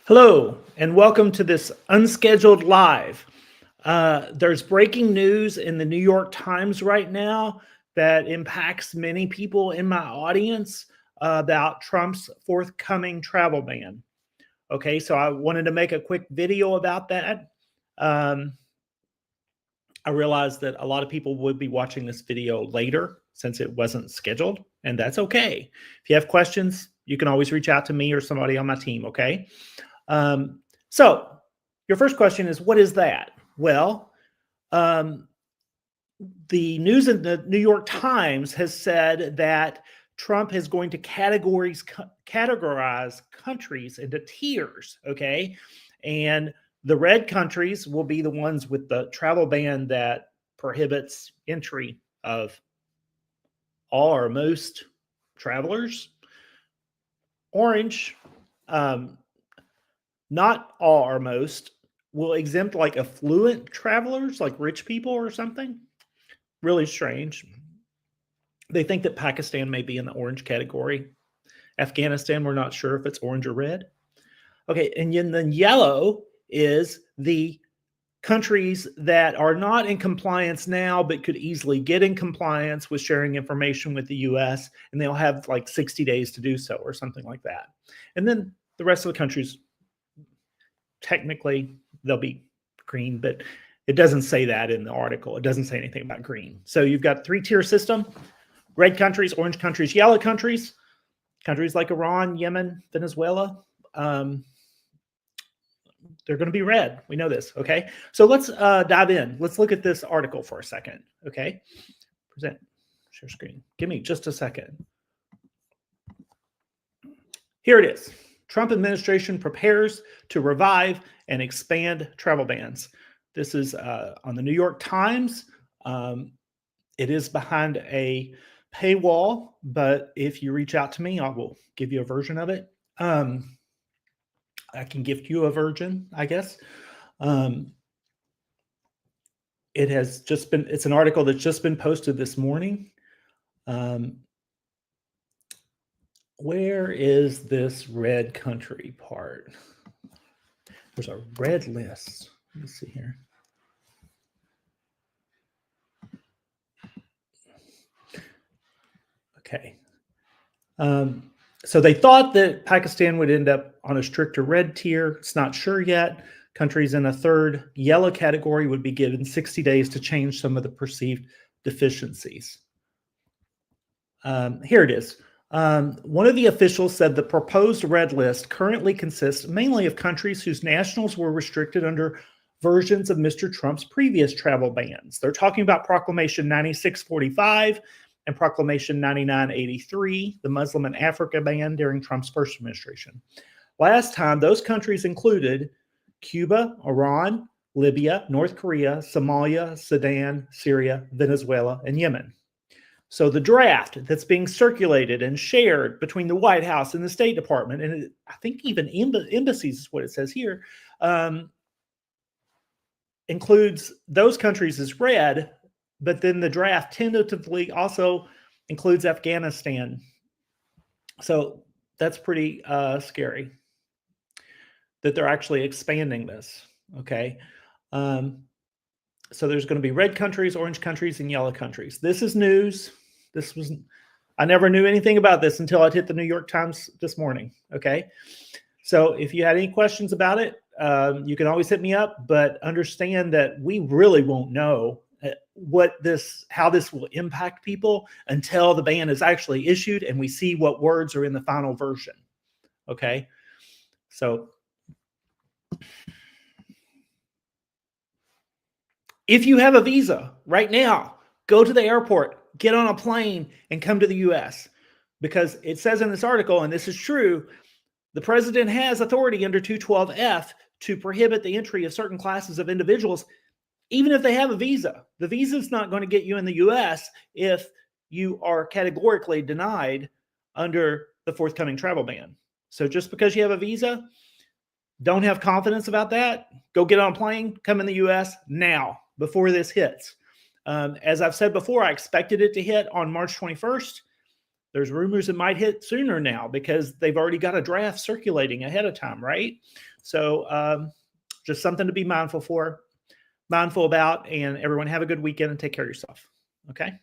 Hello, and welcome to this unscheduled live. There's breaking news in the New York Times right now that impacts many people in my audience about Trump's forthcoming travel ban. Okay, so I wanted to make a quick video about that. I realized that a lot of people would be watching this video later since it wasn't scheduled, and that's okay. If you have questions, you can always reach out to me or somebody on my team, okay? So your first question is, what is that? Well, the news in the New York Times has said that Trump is going to categorize countries into tiers, okay? And the red countries will be the ones with the travel ban that prohibits entry of all or most travelers. Orange, not all or most, will exempt like affluent travelers, like rich people or something. Really strange. They think that Pakistan may be in the orange category. Afghanistan, we're not sure if it's orange or red. Okay, and then yellow is the countries that are not in compliance now, but could easily get in compliance with sharing information with the US, and they'll have like 60 days to do so or something like that. And then the rest of the countries, technically, they'll be green, but it doesn't say that in the article. It doesn't say anything about green. So you've got three-tier system: red countries, orange countries, yellow countries. Countries like Iran, Yemen, Venezuela, they're going to be red. We know this, okay? So let's dive in. Let's look at this article for a second, okay? Present, share screen. Give me just a second. Here it is. Trump administration prepares to revive and expand travel bans. This is on the New York Times. It is behind a paywall, but if you reach out to me, I will give you a version of it. I can gift you a version, I guess. It has just been, it's an article that's just been posted this morning. Where is this red country part? There's a red list. Let me see here. Okay. So they thought that Pakistan would end up on a stricter red tier. It's not sure yet. Countries in a third yellow category would be given 60 days to change some of the perceived deficiencies. Here it is. One of the officials said the proposed red list currently consists mainly of countries whose nationals were restricted under versions of Mr. Trump's previous travel bans. They're talking about Proclamation 9645 and Proclamation 9983, the Muslim and Africa ban during Trump's first administration. Last time, those countries included Cuba, Iran, Libya, North Korea, Somalia, Sudan, Syria, Venezuela, and Yemen. So the draft that's being circulated and shared between the White House and the State Department, and I think even embassies is what it says here, includes those countries as red, but then the draft tentatively also includes Afghanistan. So that's pretty scary that they're actually expanding this, okay? So there's going to be red countries, orange countries, and yellow countries. This is news. I never knew anything about this until it hit the New York Times this morning, okay? So if you had any questions about it, you can always hit me up, but understand that we really won't know how this will impact people until the ban is actually issued and we see what words are in the final version, okay? So if you have a visa right now, go to the airport, get on a plane, and come to the US, because it says in this article, and this is true, the president has authority under 212F to prohibit the entry of certain classes of individuals, even if they have a visa. The visa is not going to get you in the US if you are categorically denied under the forthcoming travel ban. So just because you have a visa, don't have confidence about that. Go get on a plane, come in the US now, before this hits. As I've said before, I expected it to hit on March 21st. There's rumors it might hit sooner now because they've already got a draft circulating ahead of time, right? So just something to be mindful about, and everyone have a good weekend and take care of yourself. Okay.